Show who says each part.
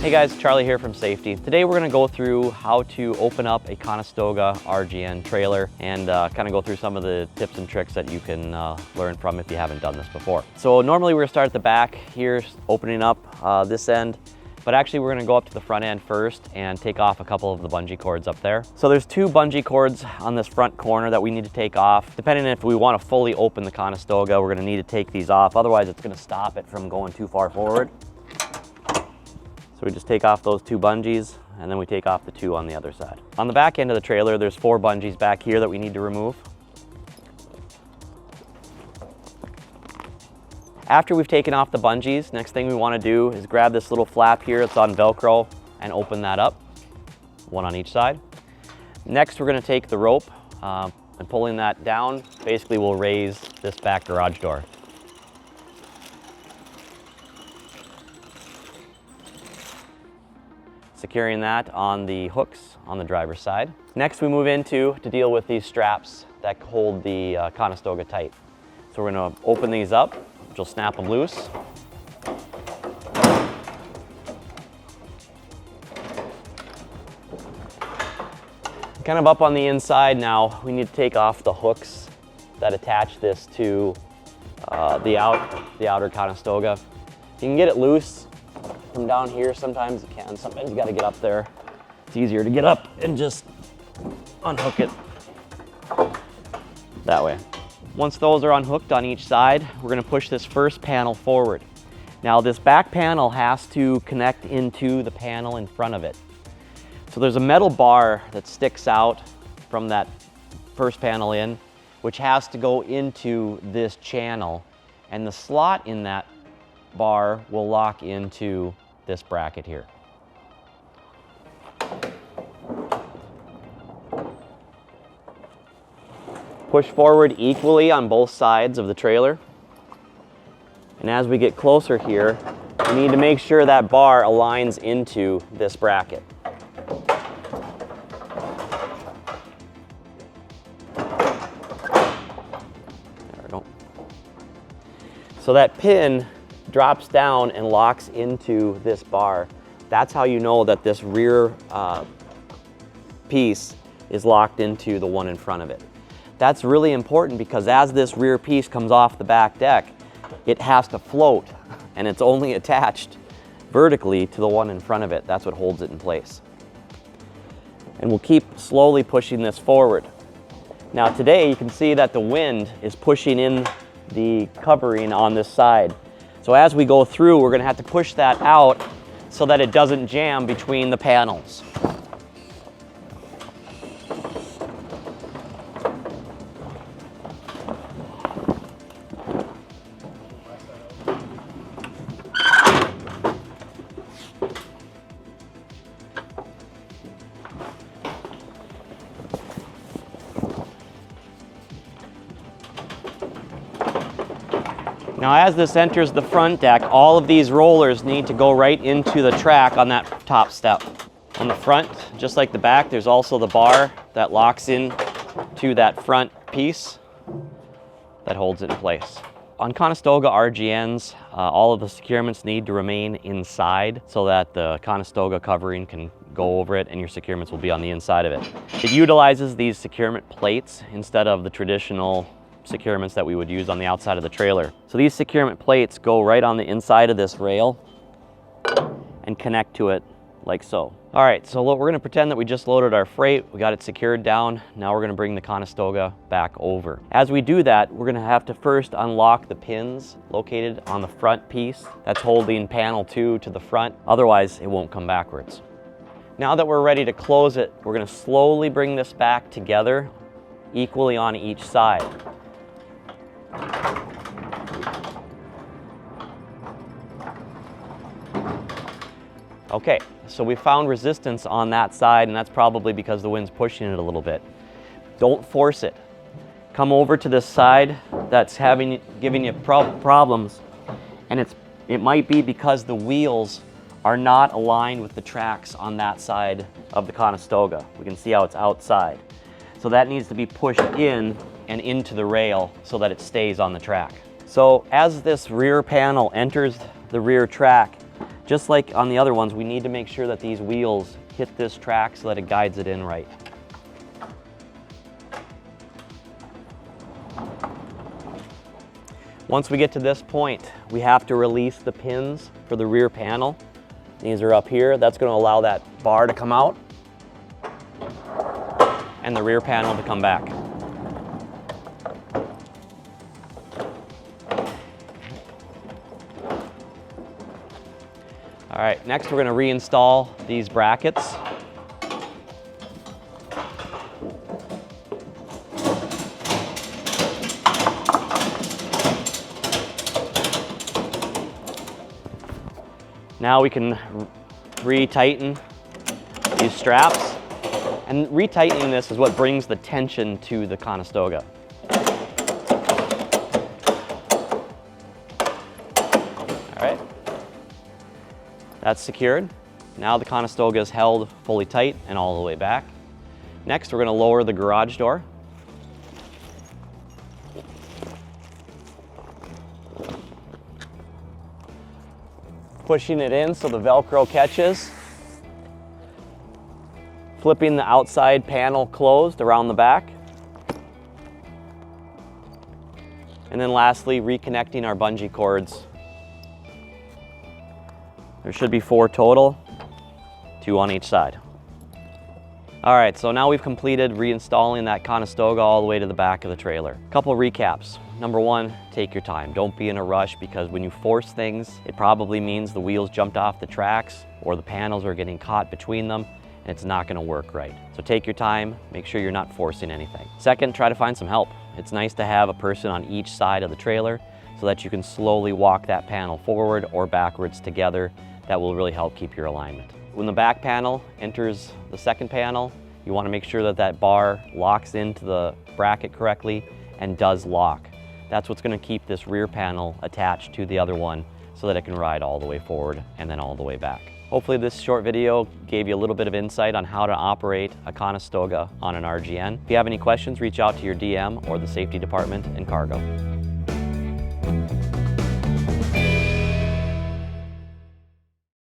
Speaker 1: Hey guys, Charlie here from Safety. Today we're going to go through how to open up a Conestoga RGN trailer and kind of go through some of the tips and tricks that you can learn from if you haven't done this before. So normally we're going to start at the back here, opening up this end, but actually we're going to go up to the front end first and take off a couple of the bungee cords up there. So there's two bungee cords on this front corner that we need to take off. Depending on if we want to fully open the Conestoga, we're going to need to take these off. Otherwise it's going to stop it from going too far forward. So we just take off those two bungees and then we take off the two on the other side. On the back end of the trailer, there's 4 bungees back here that we need to remove. After we've taken off the bungees, next thing we want to do is grab this little flap here. It's on Velcro and open that up, one on each side. Next, we're going to take the rope and pulling that down, basically we'll raise this back garage door. Securing that on the hooks on the driver's side. Next we move into to deal with these straps that hold the Conestoga tight. So we're going to open these up, which will snap them loose. Kind of up on the inside now, we need to take off the hooks that attach this to the outer Conestoga. You can get it loose from down here, sometimes you can, sometimes you got to get up there. It's easier to get up and just unhook it that way. Once those are unhooked on each side, we're going to push this first panel forward. Now this back panel has to connect into the panel in front of it. So there's a metal bar that sticks out from that first panel in, which has to go into this channel, and the slot in that bar will lock into this bracket here. Push forward equally on both sides of the trailer. And as we get closer here, we need to make sure that bar aligns into this bracket. There we go. So that pin drops down and locks into this bar. That's how you know that this rear piece is locked into the one in front of it. That's really important because as this rear piece comes off the back deck, it has to float, and it's only attached vertically to the one in front of it. That's what holds it in place. And we'll keep slowly pushing this forward. Now today you can see that the wind is pushing in the covering on this side. So as we go through, we're going to have to push that out so that it doesn't jam between the panels. Now as this enters the front deck, all of these rollers need to go right into the track on that top step. On the front, just like the back, there's also the bar that locks in to that front piece that holds it in place. On Conestoga RGNs, all of the securements need to remain inside so that the Conestoga covering can go over it and your securements will be on the inside of it. It utilizes these securement plates instead of the traditional securements that we would use on the outside of the trailer. So these securement plates go right on the inside of this rail and connect to it like so. All right, so we're going to pretend that we just loaded our freight. We got it secured down. Now we're going to bring the Conestoga back over. As we do that, we're going to have to first unlock the pins located on the front piece that's holding panel 2 to the front. Otherwise, it won't come backwards. Now that we're ready to close it, we're going to slowly bring this back together equally on each side. Okay, so we found resistance on that side, and that's probably because the wind's pushing it a little bit. Don't force it. Come over to this side that's giving you problems, and it might be because the wheels are not aligned with the tracks on that side of the Conestoga. We can see how it's outside. So that needs to be pushed in and into the rail so that it stays on the track. So as this rear panel enters the rear track, Just like on the other ones, we need to make sure that these wheels hit this track so that it guides it in right. Once we get to this point, we have to release the pins for the rear panel. These are up here. That's going to allow that bar to come out and the rear panel to come back. All right, next we're going to reinstall these brackets. Now we can re-tighten these straps, and retightening this is what brings the tension to the Conestoga. All right. That's secured. Now the Conestoga is held fully tight and all the way back. Next, we're going to lower the garage door. Pushing it in so the Velcro catches. Flipping the outside panel closed around the back. And then lastly, reconnecting our bungee cords. There should be 4 total, 2 on each side. All right, so now we've completed reinstalling that Conestoga all the way to the back of the trailer. Couple recaps. Number 1, take your time. Don't be in a rush, because when you force things, it probably means the wheels jumped off the tracks or the panels are getting caught between them, and it's not gonna work right. So take your time, make sure you're not forcing anything. Second, try to find some help. It's nice to have a person on each side of the trailer so that you can slowly walk that panel forward or backwards together. That will really help keep your alignment. When the back panel enters the second panel, you want to make sure that that bar locks into the bracket correctly and does lock. That's what's going to keep this rear panel attached to the other one so that it can ride all the way forward and then all the way back. Hopefully this short video gave you a little bit of insight on how to operate a Conestoga on an RGN. If you have any questions, reach out to your DM or the safety department in cargo.